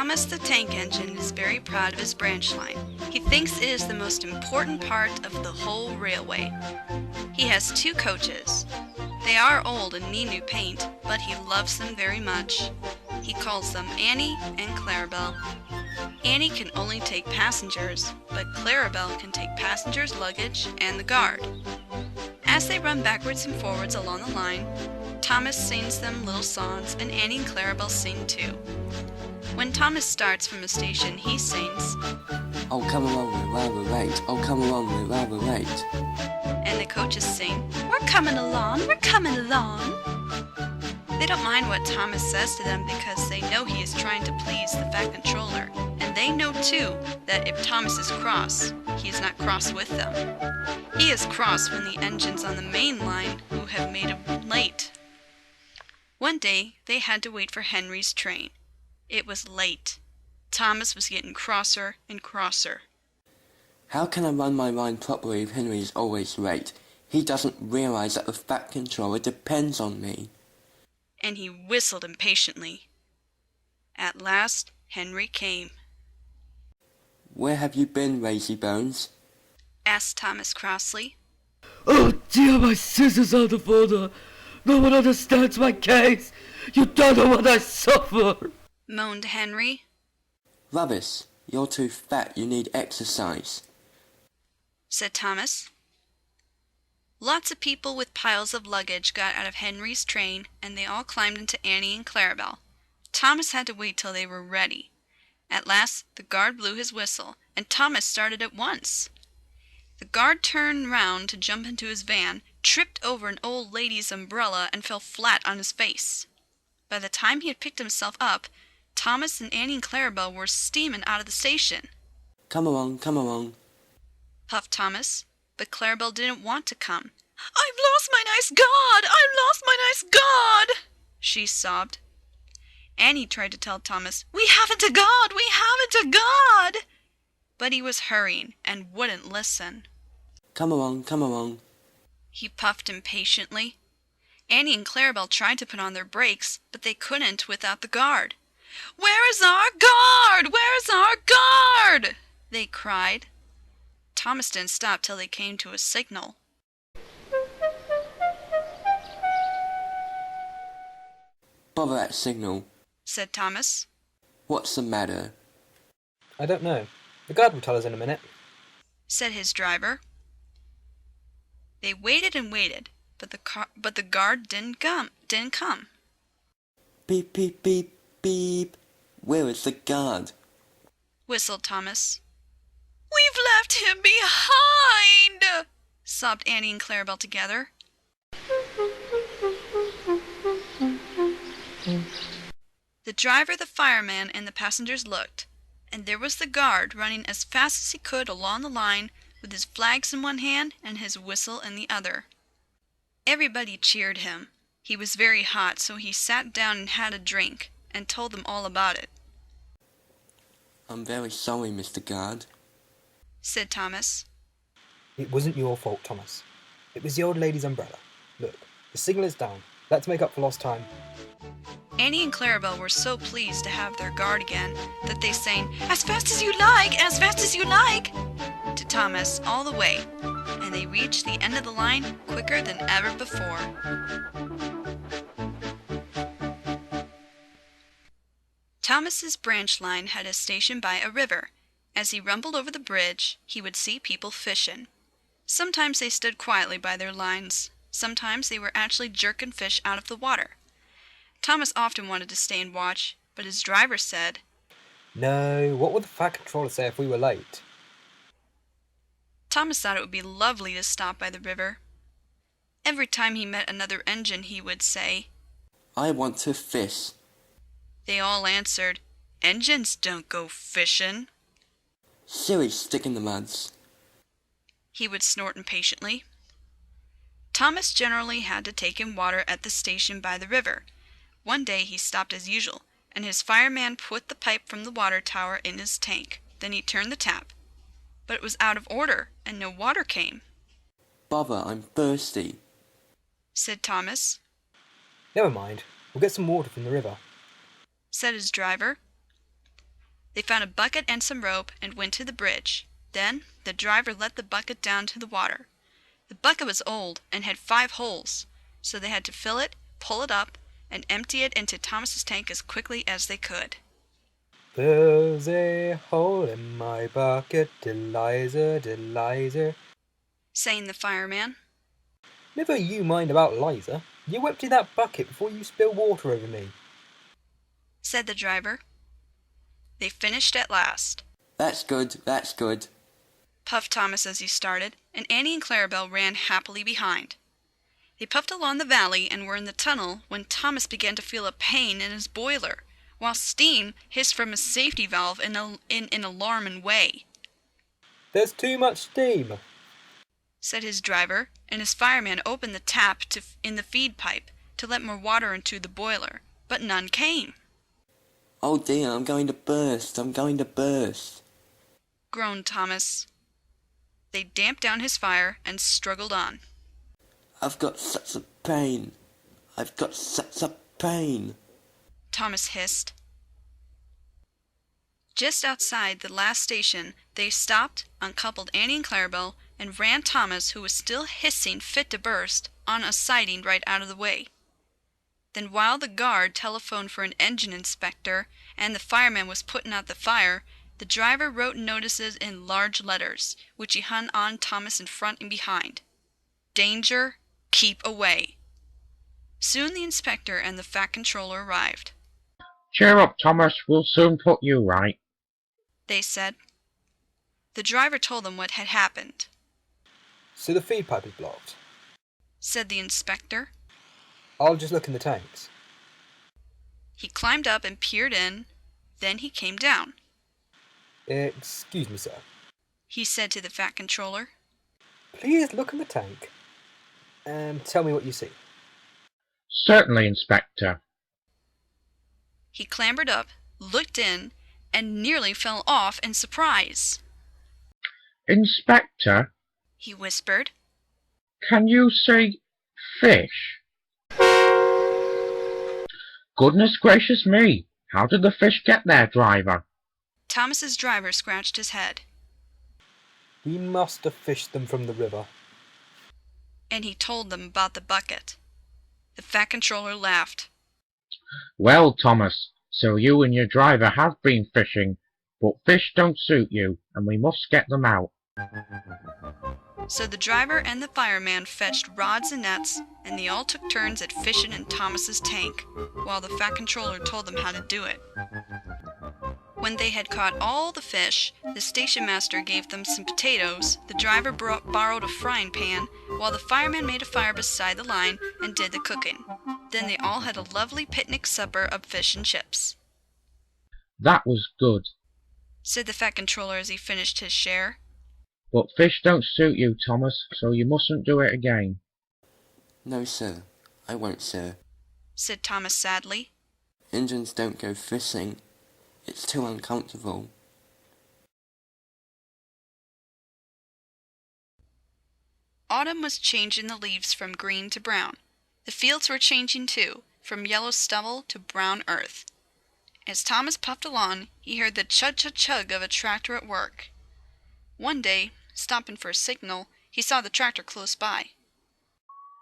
Thomas the Tank Engine is very proud of his branch line. He thinks it is the most important part of the whole railway. He has 2 coaches. They are old and need new paint, but he loves them very much. He calls them Annie and Clarabel. Annie can only take passengers, but Clarabel can take passengers' luggage and the guard. As they run backwards and forwards along the line, Thomas sings them little songs, and Annie and Clarabel sing too. When Thomas starts from a station, he sings, "Oh, come along, we're rather late. Oh, come along, we're rather late." And the coaches sing, "We're coming along, we're coming along." They don't mind what Thomas says to them because they know he is trying to please the Fat Controller, and they know too that if Thomas is cross, he is not cross with them. He is cross when the engines on the main line who have made him late. One day, they had to wait for Henry's train. It was late. Thomas was getting crosser and crosser. "How can I run my line properly if Henry is always late? He doesn't realize that the Fat Controller depends on me." And he whistled impatiently. At last, Henry came. "Where have you been, Lazy Bones?" asked Thomas crossly. "Oh dear, my scissors out of order. No one understands my case. You don't know what I suffer," moaned Henry. "Rubbish. You're too fat. You need exercise," said Thomas. Lots of people with piles of luggage got out of Henry's train, and they all climbed into Annie and Clarabel. Thomas had to wait till they were ready. At last, the guard blew his whistle, and Thomas started at once. The guard turned round to jump into his van, tripped over an old lady's umbrella, and fell flat on his face. By the time he had picked himself up, Thomas and Annie and Clarabel were steaming out of the station. Come along," puffed Thomas, but Clarabel didn't want to come. "I've lost my nice god! I've lost my nice god!" she sobbed. Annie tried to tell Thomas, "We haven't a god! We haven't a god!" But he was hurrying and wouldn't listen. Come along," he puffed impatiently. Annie and Clarabel tried to put on their brakes, but they couldn't without the guard. "Where is our guard? Where is our guard?" they cried. Thomas didn't stop till they came to a signal. "Bother that signal," said Thomas. "What's the matter?" "I don't know. The guard will tell us in a minute," said his driver. They waited and waited, but the guard didn't come. "Beep, beep, beep, beep. Where is the guard?" whistled Thomas. "We've left him behind!" sobbed Annie and Clarabel together. The driver, the fireman, and the passengers looked, and there was the guard running as fast as he could along the line with his flags in one hand and his whistle in the other. Everybody cheered him. He was very hot, so he sat down and had a drink, and told them all about it. "I'm very sorry, Mr. Guard," said Thomas. "It wasn't your fault, Thomas. It was the old lady's umbrella. Look, the signal is down. Let's make up for lost time." Annie and Clarabel were so pleased to have their guard again that they sang, "As fast as you like, as fast as you like," to Thomas all the way, and they reached the end of the line quicker than ever before. Thomas's branch line had a station by a river. As he rumbled over the bridge, he would see people fishing. Sometimes they stood quietly by their lines. Sometimes they were actually jerking fish out of the water. Thomas often wanted to stay and watch, but his driver said, "No, what would the Fat Controller say if we were late?" Thomas thought it would be lovely to stop by the river. Every time he met another engine, he would say, "I want to fish." They all answered, "Engines don't go fishing." "Silly stick in the muds." He would snort impatiently. Thomas generally had to take in water at the station by the river. One day he stopped as usual, and his fireman put the pipe from the water tower in his tank. Then he turned the tap. But it was out of order, and no water came. "Bother, I'm thirsty," said Thomas. "Never mind. We'll get some water from the river," said his driver. They found a bucket and some rope and went to the bridge. Then the driver let the bucket down to the water. The bucket was old and had 5 holes, so they had to fill it, pull it up, and empty it into Thomas's tank as quickly as they could. There's a hole in my bucket, Eliza, sang the fireman. Never you mind about Liza. You empty that bucket before you spill water over me, said the driver. They finished at last. That's good, puffed Thomas as he started, and Annie and Clarabel ran happily behind. They puffed along the valley and were in the tunnel when Thomas began to feel a pain in his boiler, while steam hissed from his safety valve in an alarming way. There's too much steam, said his driver, and his fireman opened the tap in the feed pipe to let more water into the boiler, but none came. Oh dear, I'm going to burst, groaned Thomas. They damped down his fire and struggled on. I've got such a pain, Thomas hissed. Just outside the last station, they stopped, uncoupled Annie and Clarabel, and ran Thomas, who was still hissing fit to burst, on a siding right out of the way. Then while the guard telephoned for an engine inspector and the fireman was putting out the fire, the driver wrote notices in large letters, which he hung on Thomas in front and behind. Danger, keep away. Soon the inspector and the fat controller arrived. Cheer up, Thomas, we'll soon put you right, they said. The driver told them what had happened. So the feed pipe is blocked, said the inspector. I'll just look in the tanks. He climbed up and peered in, then he came down. Excuse me, sir, he said to the fat controller. Please look in the tank and tell me what you see. Certainly, Inspector. He clambered up, looked in, and nearly fell off in surprise. Inspector, he whispered. Can you see fish? Goodness gracious me! How did the fish get there, driver? Thomas's driver scratched his head. We must have fished them from the river. And he told them about the bucket. The fat controller laughed. Well, Thomas, so you and your driver have been fishing, but fish don't suit you, and we must get them out. So the driver and the fireman fetched rods and nets, and they all took turns at fishing in Thomas's tank, while the fat controller told them how to do it. When they had caught all the fish, the stationmaster gave them some potatoes, the driver borrowed a frying pan, while the fireman made a fire beside the line and did the cooking. Then they all had a lovely picnic supper of fish and chips. That was good, said the fat controller as he finished his share. But fish don't suit you, Thomas, so you mustn't do it again. No, sir, I won't, sir, said Thomas sadly. Indians don't go fishing. It's too uncomfortable. Autumn was changing the leaves from green to brown. The fields were changing too, from yellow stubble to brown earth. As Thomas puffed along, he heard the chug-chug-chug of a tractor at work. One day, stopping for a signal, he saw the tractor close by.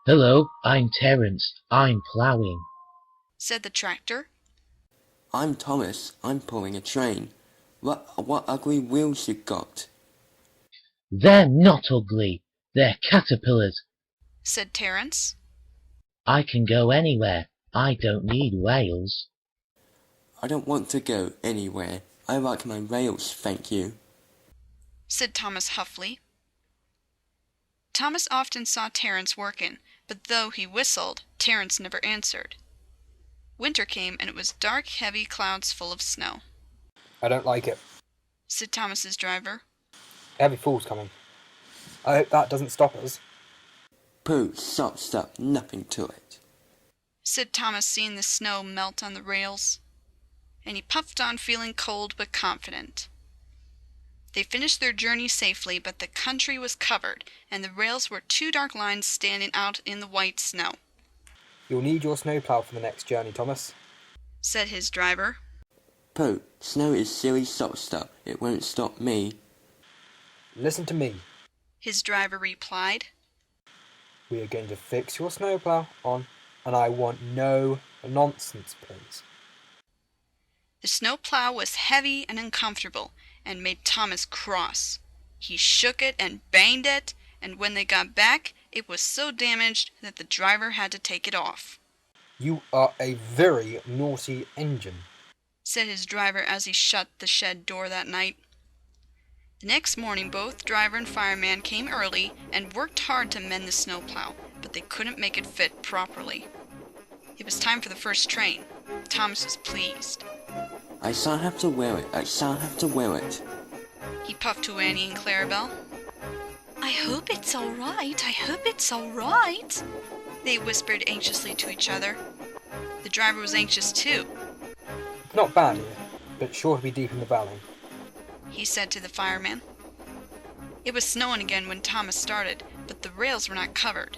Hello, I'm Terence. I'm ploughing, said the tractor. I'm Thomas. I'm pulling a train. What ugly wheels you got? They're not ugly. They're caterpillars, said Terence. I can go anywhere. I don't need rails. I don't want to go anywhere. I like my rails, thank you, said Thomas huffily. Thomas often saw Terence working, but though he whistled, Terence never answered. Winter came, and it was dark, heavy clouds full of snow. I don't like it, said Thomas's driver. Heavy fall's coming. I hope that doesn't stop us. Pooh, stop, nothing to it, said Thomas, seeing the snow melt on the rails. And he puffed on, feeling cold but confident. They finished their journey safely, but the country was covered, and the rails were 2 dark lines standing out in the white snow. You'll need your snowplow for the next journey, Thomas, said his driver. Pooh, snow is silly stop-stop. It won't stop me. Listen to me. his driver replied. We are going to fix your snowplow on, and I want no nonsense, please. The snowplow was heavy and uncomfortable and made Thomas cross. He shook it and banged it, and when they got back, it was so damaged that the driver had to take it off. You are a very naughty engine, Said his driver as he shut the shed door that night. The next morning, both driver and fireman came early and worked hard to mend the snowplow, but they couldn't make it fit properly. It was time for the first train. Thomas was pleased. I shan't have to wear it. I shan't have to wear it. He puffed to Annie and Clarabel. I hope it's all right. I hope it's all right. They whispered anxiously to each other. The driver was anxious too. not bad here, but sure to be deep in the valley. He said to the fireman. It was snowing again when Thomas started, but the rails were not covered.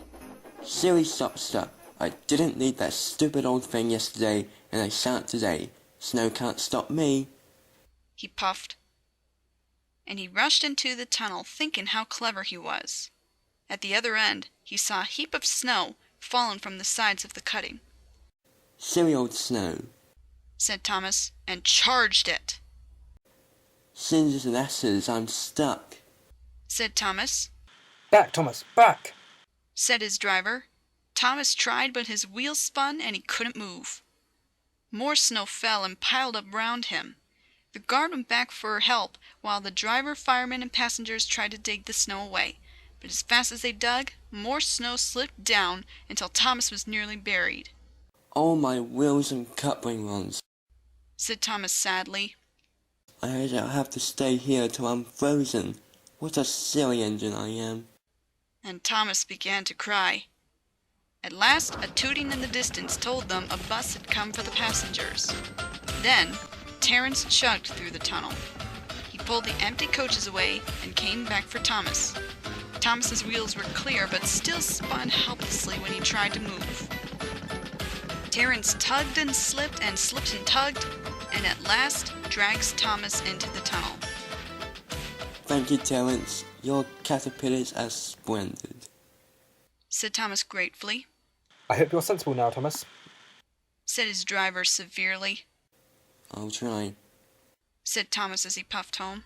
Silly stop-stop. I didn't need that stupid old thing yesterday, and I shan't today. Snow can't stop me. He puffed. And he rushed into the tunnel, thinking how clever he was. At the other end, he saw a heap of snow fallen from the sides of the cutting. Silly old snow. Said Thomas, and charged it. Cinders and ashes, I'm stuck. Said Thomas. Back, Thomas, back! Said his driver. Thomas tried, but his wheels spun and he couldn't move. More snow fell and piled up round him. The guard went back for help, while the driver, firemen, and passengers tried to dig the snow away. But as fast as they dug, more snow slipped down until Thomas was nearly buried. All my wheels and coupling rods. Said Thomas sadly. I heard I'll have to stay here till I'm frozen. What a silly engine I am. And Thomas began to cry. At last, a tooting in the distance told them a bus had come for the passengers. Then, Terence chugged through the tunnel. He pulled the empty coaches away and came back for Thomas. Thomas's wheels were clear, but still spun helplessly when he tried to move. Terence tugged and slipped and tugged, and at last drags Thomas into the tunnel. Thank you, Terence. Your caterpillars are splendid. Said Thomas gratefully. I hope you're sensible now, Thomas. Said his driver severely. I'll try. Said Thomas as he puffed home.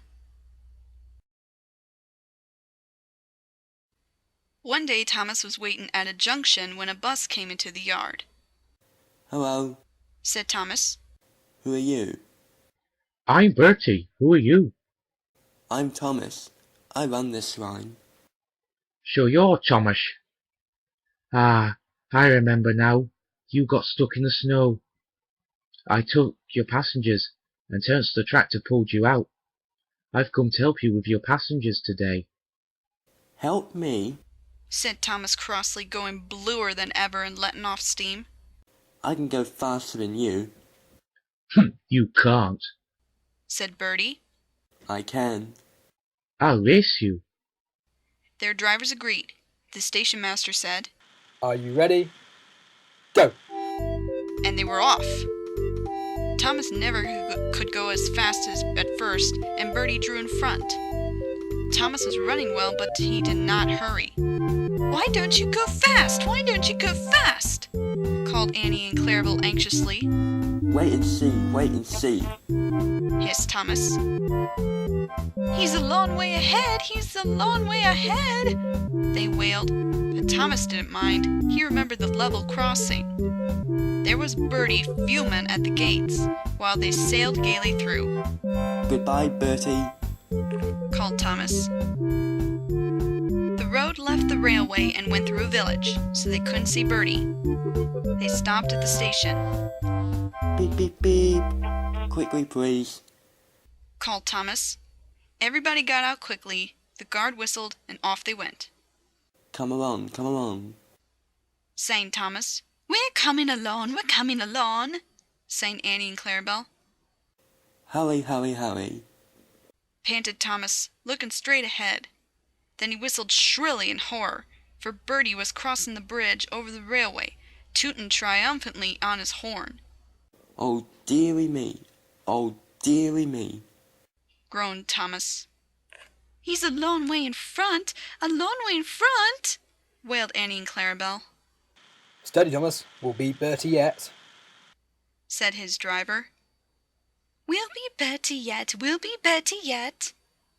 One day Thomas was waiting at a junction when a bus came into the yard. Hello. Said Thomas. Who are you? I'm Bertie. Who are you? I'm Thomas. I run this line. So you're Thomas. Ah, I remember now. You got stuck in the snow. I took your passengers, and Terence the tractor pulled you out. I've come to help you with your passengers today. Help me? Said Thomas crossly, going bluer than ever and letting off steam. I can go faster than you. You can't. Said Bertie. I can. I'll race you. Their drivers agreed. The stationmaster said, Are you ready? Go! and they were off. Thomas never could go as fast as at first, and Bertie drew in front. Thomas was running well, but he did not hurry. Why don't you go fast? Why don't you go fast? Called Annie and Clarabel anxiously. Wait and see, wait and see. Hissed Thomas. He's a long way ahead, he's a long way ahead, they wailed. But Thomas didn't mind. He remembered the level crossing. There was Bertie fuming at the gates, while they sailed gaily through. Goodbye, Bertie. Called Thomas. The road left the railway and went through a village, so they couldn't see Bertie. They stopped at the station. Beep, beep, beep. Quickly, please. Called Thomas. Everybody got out quickly, the guard whistled, and off they went. Come along, come along. Sang Thomas. We're coming along, sang Annie and Clarabel. Hurry, hurry, hurry. Panted Thomas, looking straight ahead. Then he whistled shrilly in horror, for Bertie was crossing the bridge over the railway, tooting triumphantly on his horn. Oh, dearie me. Oh, dearie me. groaned Thomas. He's a long way in front, a long way in front, wailed Annie and Clarabel. Steady, Thomas. We'll beat Bertie yet, said his driver. We'll be Bertie yet, we'll be Bertie yet,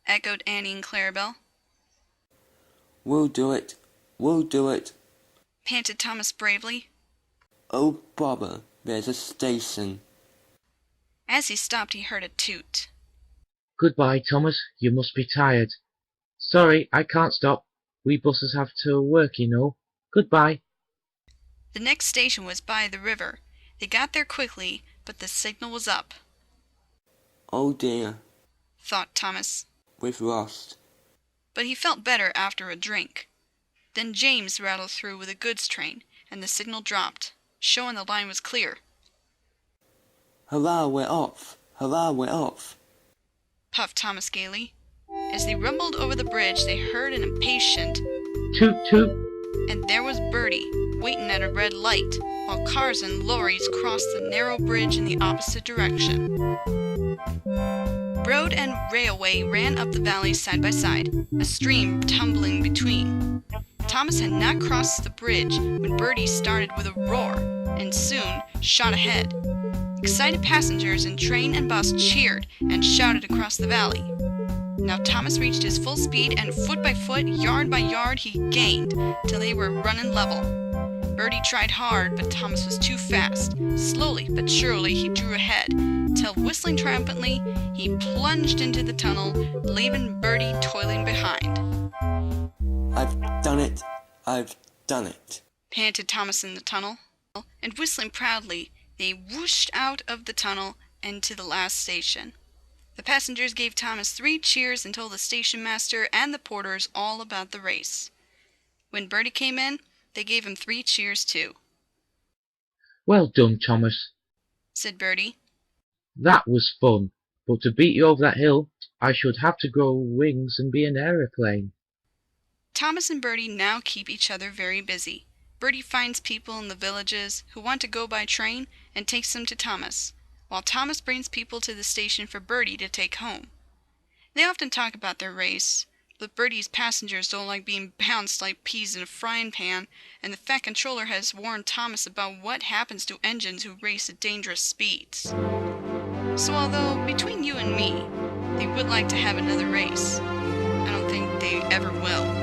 echoed Annie and Clarabel. We'll do it, panted Thomas bravely. Oh, bother, there's a station. As he stopped, he heard a toot. Goodbye, Thomas. You must be tired. Sorry, I can't stop. We buses have to work, you know. Goodbye. The next station was by the river. They got there quickly, but the signal was up. Oh dear, thought Thomas. we've lost. But he felt better after a drink. Then James rattled through with a goods train, and the signal dropped, showing the line was clear. Hurrah, we're off! Hurrah, we're off! Puffed Thomas gaily. As they rumbled over the bridge, they heard an impatient Toot toot. and there was Bertie, waiting at a red light, while cars and lorries crossed the narrow bridge in the opposite direction. Road and railway ran up the valley side by side, a stream tumbling between. Thomas had not crossed the bridge when Bertie started with a roar, and soon shot ahead. Excited passengers in train and bus cheered and shouted across the valley. Now Thomas reached his full speed, and foot by foot, yard by yard, he gained, till they were running level. Bertie tried hard, but Thomas was too fast. Slowly but surely he drew ahead, till whistling triumphantly, he plunged into the tunnel, leaving Bertie toiling behind. I've done it, Panted Thomas in the tunnel, and whistling proudly, they whooshed out of the tunnel and to the last station. The passengers gave Thomas 3 cheers and told the stationmaster and the porters all about the race. When Bertie came in, they gave him 3 cheers too. Well done, Thomas, said Bertie. That was fun, but to beat you over that hill, I should have to grow wings and be an aeroplane. Thomas and Bertie now keep each other very busy. Bertie finds people in the villages who want to go by train and takes them to Thomas, while Thomas brings people to the station for Bertie to take home. They often talk about their race, but Bertie's passengers don't like being bounced like peas in a frying pan, and the Fat Controller has warned Thomas about what happens to engines who race at dangerous speeds. So although, between you and me, they would like to have another race, I don't think they ever will.